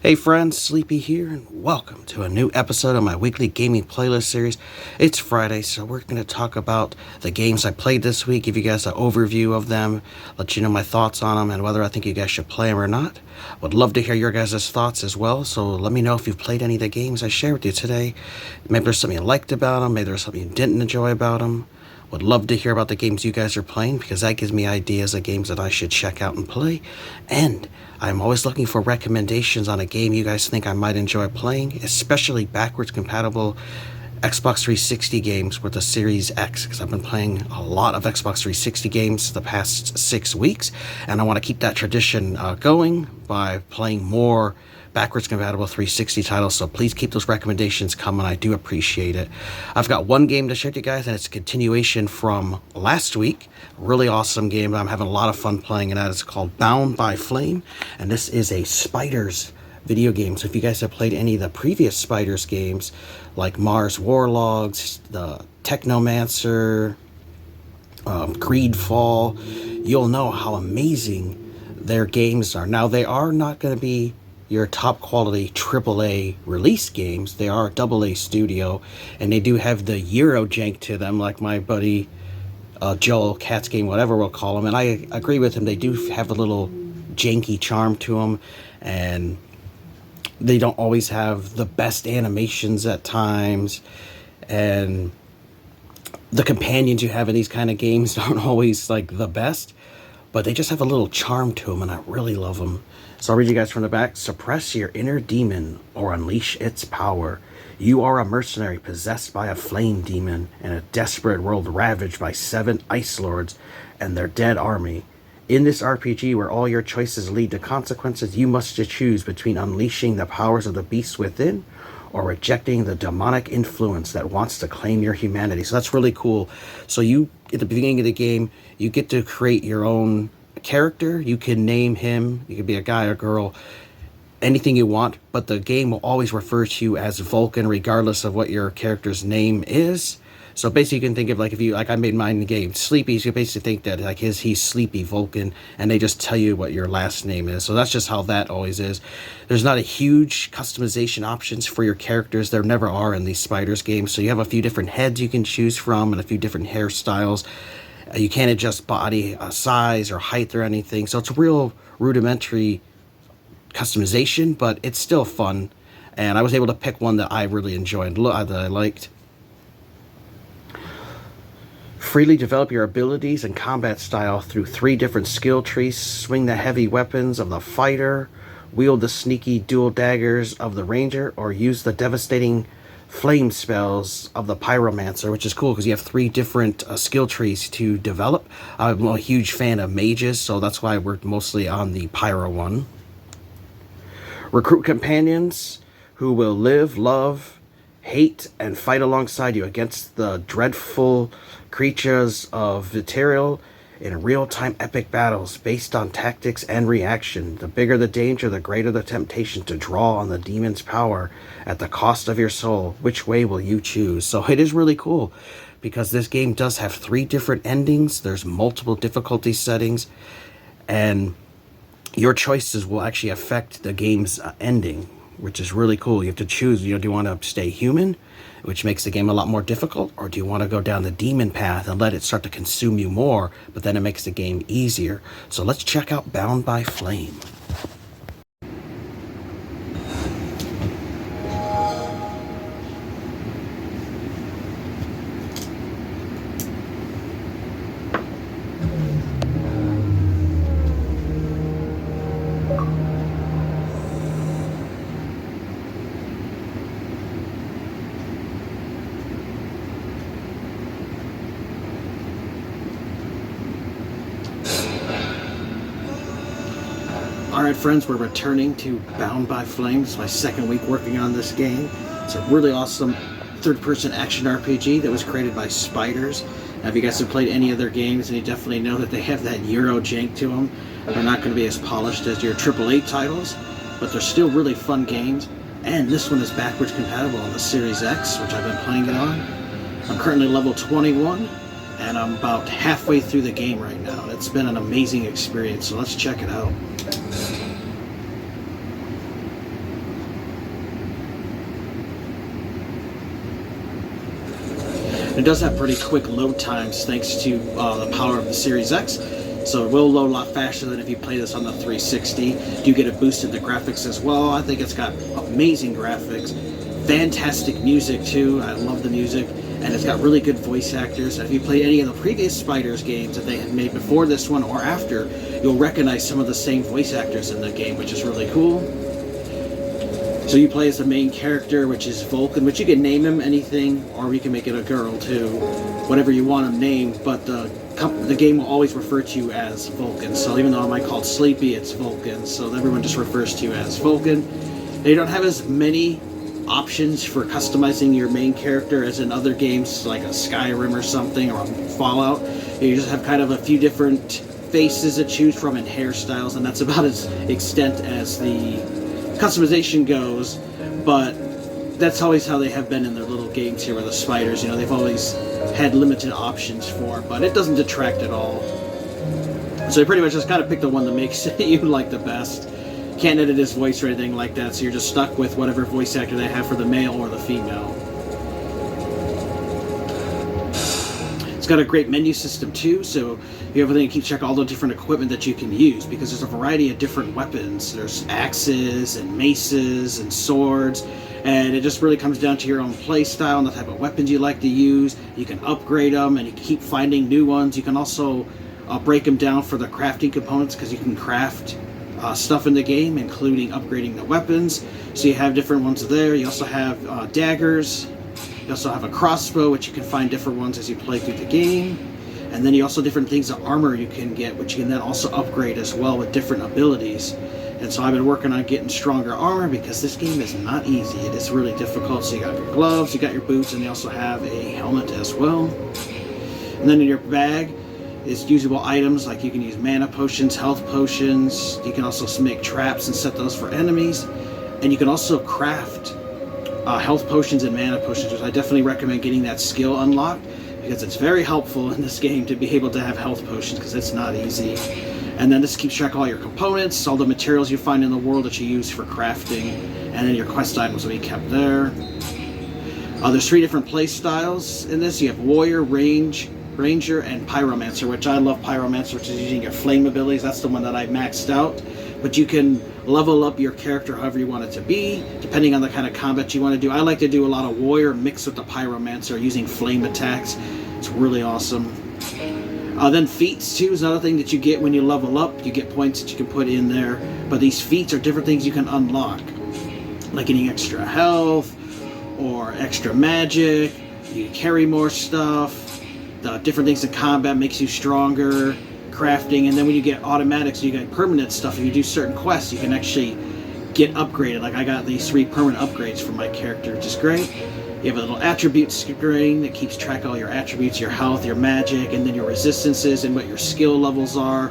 Hey friends, Sleepy here, and welcome to a new episode of my weekly gaming playlist series. It's Friday, so we're going to talk about the games I played this week, give you guys an overview of them, let you know my thoughts on them, and whether I think you guys should play them or not. Would love to hear your guys' thoughts as well, so let me know if you've played any of the games I share with you today. Maybe there's something you liked about them, maybe there's something you didn't enjoy about them. Would love to hear about the games you guys are playing, because that gives me ideas of games that I should check out and play. And I'm always looking for recommendations on a game you guys think I might enjoy playing, especially backwards compatible Xbox 360 games with the Series X, because I've been playing a lot of Xbox 360 games the past 6 weeks, and I want to keep that tradition going by playing more backwards compatible 360 titles, so please keep those recommendations coming. I do appreciate it. I've got one game to share with you guys, and it's a continuation from last week. Really awesome game. I'm having a lot of fun playing, and that is called Bound by Flame, and this is a Spiders video game. So if you guys have played any of the previous Spiders games, like Mars Warlogs, the Technomancer, Greedfall, you'll know how amazing their games are. Now, they are not going to be your top quality AAA release games. They are a AA studio, and they do have the Euro jank to them, like my buddy Joel Cat's Game, whatever we'll call him, and I agree with him. They do have a little janky charm to them, and they don't always have the best animations at times, and the companions you have in these kind of games aren't always like the best, but they just have a little charm to them, and I really love them. So I'll read you guys from the back. Suppress your inner demon or unleash its power. You are a mercenary possessed by a flame demon in a desperate world ravaged by 7 ice lords and their dead army. In this RPG, where all your choices lead to consequences, you must choose between unleashing the powers of the beast within or rejecting the demonic influence that wants to claim your humanity. So that's really cool. So you, at the beginning of the game, you get to create your own character. You can name him. You can be a guy or girl, anything you want, but the game will always refer to you as Vulcan regardless of what your character's name is. So basically you can think of, like, if you, like I made mine in the game Sleepy, so you basically think that like he's Sleepy Vulcan, and they just tell you what your last name is. So that's just how that always is. There's not a huge customization options for your characters. There never are in these Spiders games. So you have a few different heads you can choose from and a few different hairstyles. You can't adjust body size or height or anything. So it's a real rudimentary customization, but it's still fun. And I was able to pick one that I really enjoyed, that I liked. Freely develop your abilities and combat style through 3 different skill trees. Swing the heavy weapons of the fighter, wield the sneaky dual daggers of the ranger, or use the devastating flame spells of the pyromancer, which is cool because you have 3 different skill trees to develop. I'm a huge fan of mages, so that's why I worked mostly on the pyro one. Recruit companions who will live, love, hate, and fight alongside you against the dreadful creatures of Viterial in real-time epic battles based on tactics and reaction. The bigger the danger, the greater the temptation to draw on the demon's power at the cost of your soul. Which way will you choose? So it is really cool because this game does have 3 different endings. There's multiple difficulty settings, and your choices will actually affect the game's ending, which is really cool. You have to choose, do you want to stay human, which makes the game a lot more difficult, or do you want to go down the demon path and let it start to consume you more, but then it makes the game easier? So let's check out Bound by Flame. Alright friends, we're returning to Bound by Flame. It's my 2nd week working on this game. It's a really awesome third-person action RPG that was created by Spiders. Now if you guys have played any of their games, then you definitely know that they have that Euro jank to them. They're not going to be as polished as your AAA titles, but they're still really fun games. And this one is backwards compatible on the Series X, which I've been playing it on. I'm currently level 21, and I'm about halfway through the game right now. It's been an amazing experience, so let's check it out. It does have pretty quick load times thanks to the power of the Series X. So it will load a lot faster than if you play this on the 360. You get a boost in the graphics as well. I think it's got amazing graphics. Fantastic music too. I love the music. And it's got really good voice actors. And if you play any of the previous Spiders games that they had made before this one or after, you'll recognize some of the same voice actors in the game, which is really cool. So you play as the main character, which is Vulcan, which you can name him anything, or you can make it a girl too, whatever you want him named, but the game will always refer to you as Vulcan. So even though I might call it Sleepy, it's Vulcan, so everyone just refers to you as Vulcan. And you don't have as many options for customizing your main character as in other games like a Skyrim or something, or a Fallout. You just have kind of a few different faces to choose from and hairstyles, and that's about as extent as the customization goes, but that's always how they have been in their little games here with the Spiders. You know, they've always had limited options for, but it doesn't detract at all. So you pretty much just kind of pick the one that makes you like the best. Can't edit his voice or anything like that, so you're just stuck with whatever voice actor they have for the male or the female. It's got a great menu system too, so you have everything to keep track of all the different equipment that you can use, because there's a variety of different weapons. There's axes and maces and swords, and it just really comes down to your own play style and the type of weapons you like to use. You can upgrade them and you can keep finding new ones. You can also break them down for the crafting components, because you can craft stuff in the game, including upgrading the weapons. So you have different ones there. You also have daggers. You also have a crossbow, which you can find different ones as you play through the game. And then you also different things of armor you can get, which you can then also upgrade as well with different abilities. And so I've been working on getting stronger armor, because this game is not easy. It is really difficult. So you got your gloves, you got your boots, and you also have a helmet as well. And then in your bag is usable items, like you can use mana potions, health potions. You can also make traps and set those for enemies. And you can also craft health potions and mana potions, which I definitely recommend getting that skill unlocked, because it's very helpful in this game to be able to have health potions, because it's not easy. And then this keeps track of all your components, all the materials you find in the world that you use for crafting, and then your quest items will be kept there. There's 3 different play styles in this. You have Warrior, Ranger, and Pyromancer, which I love Pyromancer, which is using your flame abilities. That's the one that I maxed out. But you can level up your character however you want it to be, depending on the kind of combat you want to do. I like to do a lot of Warrior mixed with the Pyromancer, using flame attacks. It's really awesome. Then feats too is another thing that you get when you level up. You get points that you can put in there, but these feats are different things you can unlock, like getting extra health or extra magic. You can carry more stuff. The different things in combat makes you stronger. Crafting, and then when you get automatics, you get permanent stuff. If you do certain quests, you can actually get upgraded. Like I got these 3 permanent upgrades for my character, which is great. You have a little attribute screen that keeps track of all your attributes, your health, your magic, and then your resistances, and what your skill levels are,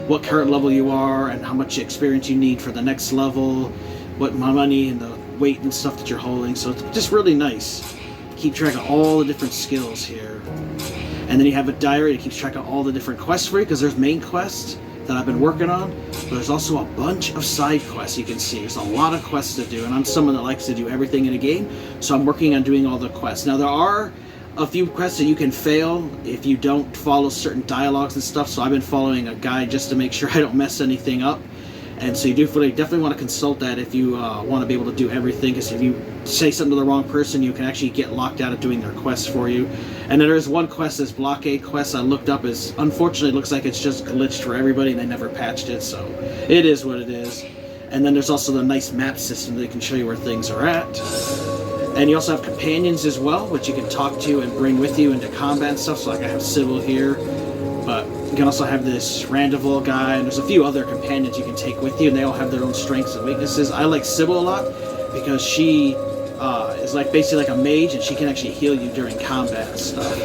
what current level you are, and how much experience you need for the next level, what money and the weight and stuff that you're holding. So it's just really nice. Keep track of all the different skills here. And then you have a diary that keeps track of all the different quests for you, because there's main quests that I've been working on, but there's also a bunch of side quests you can see. There's a lot of quests to do, and I'm someone that likes to do everything in a game, so I'm working on doing all the quests. Now there are a few quests that you can fail if you don't follow certain dialogues and stuff, so I've been following a guide just to make sure I don't mess anything up. And so you definitely want to consult that if you want to be able to do everything, because if you say something to the wrong person, you can actually get locked out of doing their quests for you. And then there's one quest, this blockade quest I looked up, is unfortunately it looks like it's just glitched for everybody and they never patched it, so it is what it is. And then there's also the nice map system that can show you where things are at. And you also have companions as well, which you can talk to and bring with you into combat and stuff. So like I have Sybil here, but you can also have this Randival guy, and there's a few other companions you can take with you, and they all have their own strengths and weaknesses. I like Sybil a lot because she is like basically like a mage, and she can actually heal you during combat and stuff.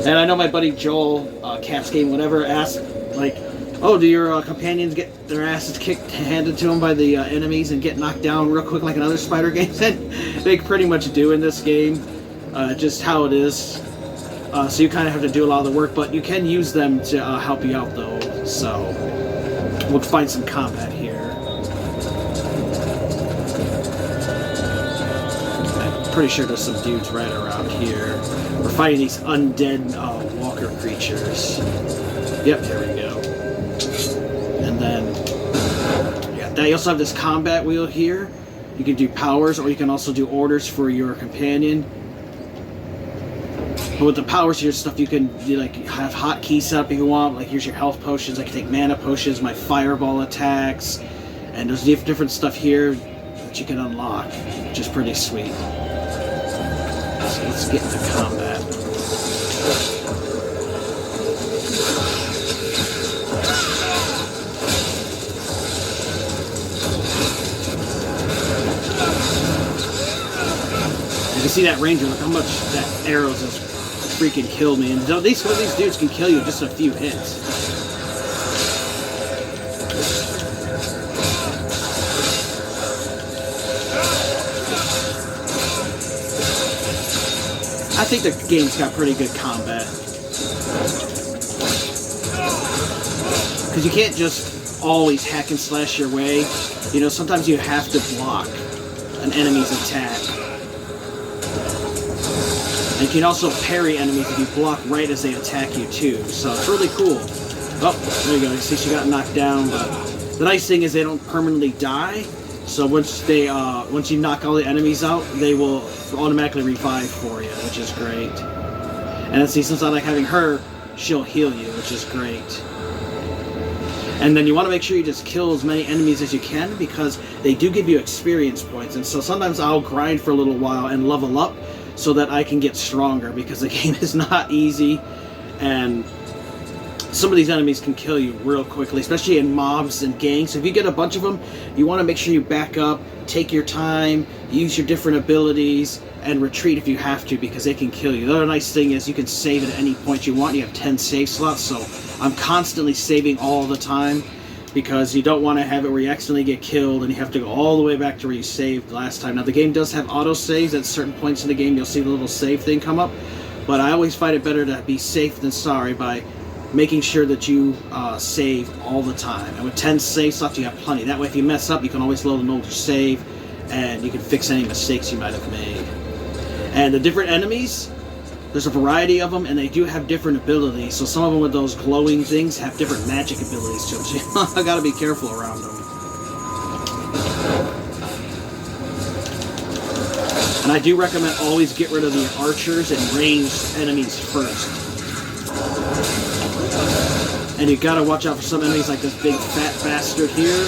And I know my buddy Joel, Caps Game, whatever, asked like, oh, do your companions get their asses kicked, handed to them by the enemies, and get knocked down real quick like in other Spider games? And they pretty much do in this game, just how it is. So you kind of have to do a lot of the work, but you can use them to help you out, though. So we'll find some combat here. pretty sure there's some dudes right around here. We're fighting these undead walker creatures. Yep, there we go. And then, yeah, you also have this combat wheel here. You can do powers, or you can also do orders for your companion. But with the powers here stuff, you can like have hotkeys set up if you want. Like here's your health potions. I can take mana potions, my fireball attacks, and there's different stuff here that you can unlock, which is pretty sweet. So let's get into combat. You can see that ranger. Look how much that arrows is freaking killed me. And some of these dudes can kill you in just a few hits. I think the game's got pretty good combat. Because you can't just always hack and slash your way. You know, sometimes you have to block an enemy's attack. And you can also parry enemies if you block right as they attack you too. So it's really cool. Oh, there you go. You see she got knocked down. But the nice thing is they don't permanently die. So once you knock all the enemies out, they will automatically revive for you, which is great. And then see, since I like having her, she'll heal you, which is great. And then you want to make sure you just kill as many enemies as you can, because they do give you experience points. And so sometimes I'll grind for a little while and level up so that I can get stronger, because the game is not easy, and some of these enemies can kill you real quickly, especially in mobs and gangs. So if you get a bunch of them, you want to make sure you back up, take your time, use your different abilities, and retreat if you have to, because they can kill you. The other nice thing is you can save at any point you want. You have 10 save slots, so I'm constantly saving all the time, because you don't want to have it where you accidentally get killed and you have to go all the way back to where you saved last time. Now the game does have auto saves. At certain points in the game you'll see the little save thing come up, but I always find it better to be safe than sorry by making sure that you save all the time. And with 10 save slots you have plenty. That way if you mess up you can always load an older save and you can fix any mistakes you might have made. And the different enemies, there's a variety of them, and they do have different abilities. So some of them with those glowing things have different magic abilities to them. So I gotta be careful around them. And I do recommend always get rid of the archers and ranged enemies first. And you gotta watch out for some enemies like this big fat bastard here.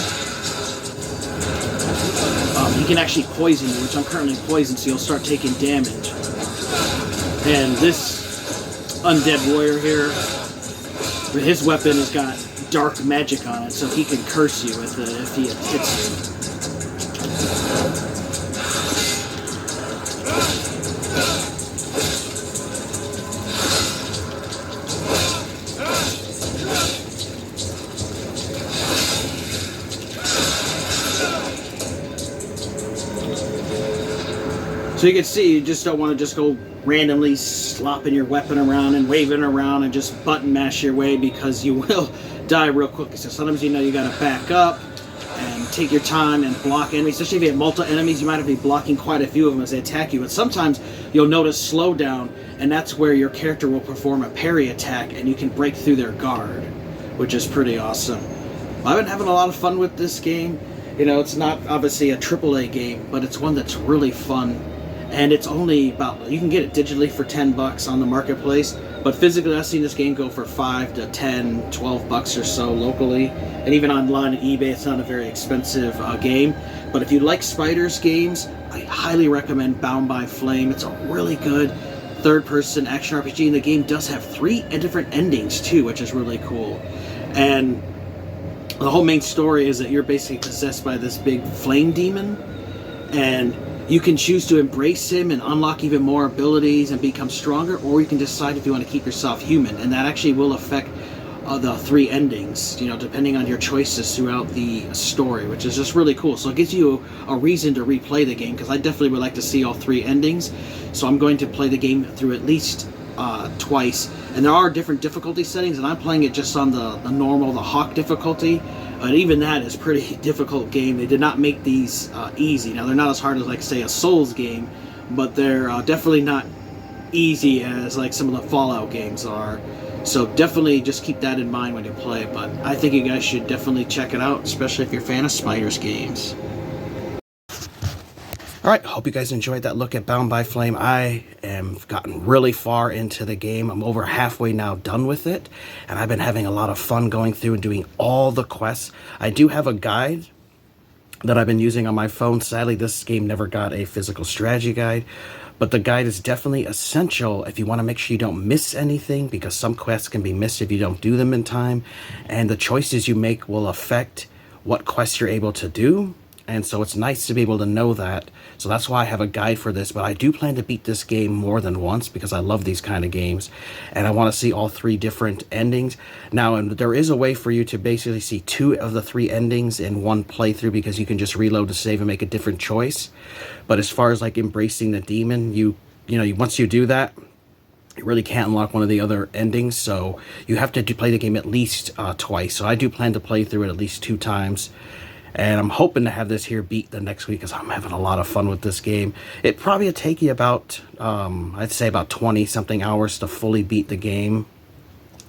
He can actually poison you, which I'm currently poisoned, so you'll start taking damage. And this undead warrior here, his weapon has got dark magic on it, so he can curse you with it if he hits you. So you can see, you just don't want to just go randomly slopping your weapon around and waving around and just button mash your way, because you will die real quickly. So sometimes you know you got to back up and take your time and block enemies. Especially if you have multiple enemies, you might have to be blocking quite a few of them as they attack you. But sometimes you'll notice slowdown, and that's where your character will perform a parry attack and you can break through their guard, which is pretty awesome. I've been having a lot of fun with this game. You know, it's not obviously a AAA game, but it's one that's really fun. And it's only about, you can get it digitally for $10 on the marketplace, but physically I've seen this game go for $5 to $10, $12 or so locally, and even online at eBay it's not a very expensive game. But if you like spiders games, I highly recommend Bound by Flame. It's a really good third-person action RPG, and the game does have 3 different endings too, which is really cool. And the whole main story is that you're basically possessed by this big flame demon, and you can choose to embrace him and unlock even more abilities and become stronger, or you can decide if you want to keep yourself human, and that actually will affect the 3 endings, you know, depending on your choices throughout the story, which is just really cool. So it gives you a reason to replay the game, because I definitely would like to see all 3 endings. So I'm going to play the game through at least twice, and there are different difficulty settings, and I'm playing it just on the normal, the Hawk difficulty. And even that is pretty difficult game. They did not make these easy. Now they're not as hard as, like, say, a Souls game, but they're definitely not easy as like some of the Fallout games are. So definitely just keep that in mind when you play. But I think you guys should definitely check it out, especially if you're a fan of Spiders games. Alright, hope you guys enjoyed that look at Bound by Flame. I am gotten really far into the game. I'm over halfway now done with it, and I've been having a lot of fun going through and doing all the quests. I do have a guide that I've been using on my phone. Sadly, this game never got a physical strategy guide, but the guide is definitely essential if you want to make sure you don't miss anything, because some quests can be missed if you don't do them in time, and the choices you make will affect what quests you're able to do. And so it's nice to be able to know that. So that's why I have a guide for this. But I do plan to beat this game more than once because I love these kind of games. And I want to see all 3 different endings. Now, and there is a way for you to basically see 2 of the 3 endings in one playthrough, because you can just reload to save and make a different choice. But as far as like embracing the demon, once you do that, you really can't unlock one of the other endings. So you have to play the game at least twice. So I do plan to play through it at least 2 times. And I'm hoping to have this here beat the next week, because I'm having a lot of fun with this game. It probably would take you about, I'd say about 20-something hours to fully beat the game.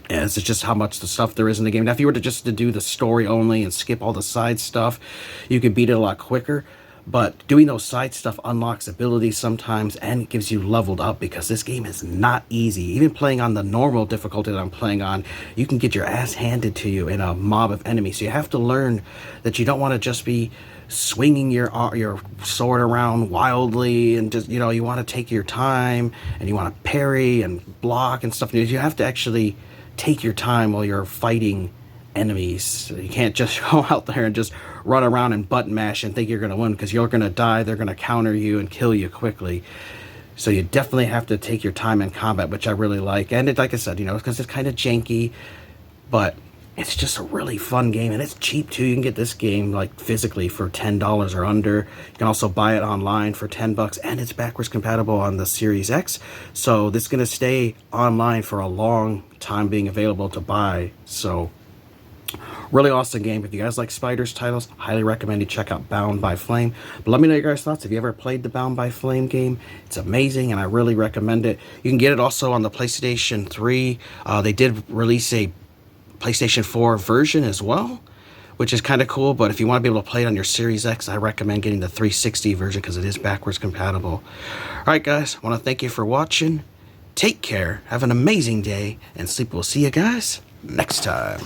As it's just how much the stuff there is in the game. Now, if you were to do the story only and skip all the side stuff, you could beat it a lot quicker. But doing those side stuff unlocks abilities sometimes, and it gives you leveled up, because this game is not easy. Even playing on the normal difficulty that I'm playing on, you can get your ass handed to you in a mob of enemies. So you have to learn that you don't want to just be swinging your sword around wildly, and just, you want to take your time, and you want to parry and block and stuff. You have to actually take your time while you're fighting enemies. You can't just go out there and just run around and button mash and think you're going to win, because you're going to die. They're going to counter you and kill you quickly. So you definitely have to take your time in combat, which I really like. And like I said, because it's kind of janky, but it's just a really fun game, and it's cheap too. You can get this game like physically for $10 or under. You can also buy it online for $10, and it's backwards compatible on the Series X. So this is going to stay online for a long time, being available to buy. So really awesome game. If you guys like Spiders titles, highly recommend you check out Bound by Flame. But let me know your guys' thoughts. If you ever played the Bound by Flame game, it's amazing, and I really recommend it. You can get it also on the PlayStation 3. They did release a PlayStation 4 version as well, which is kind of cool. But if you want to be able to play it on your Series X, I recommend getting the 360 version, because it is backwards compatible. Alright guys, I want to thank you for watching. Take care, have an amazing day, and Sleep will see you guys next time.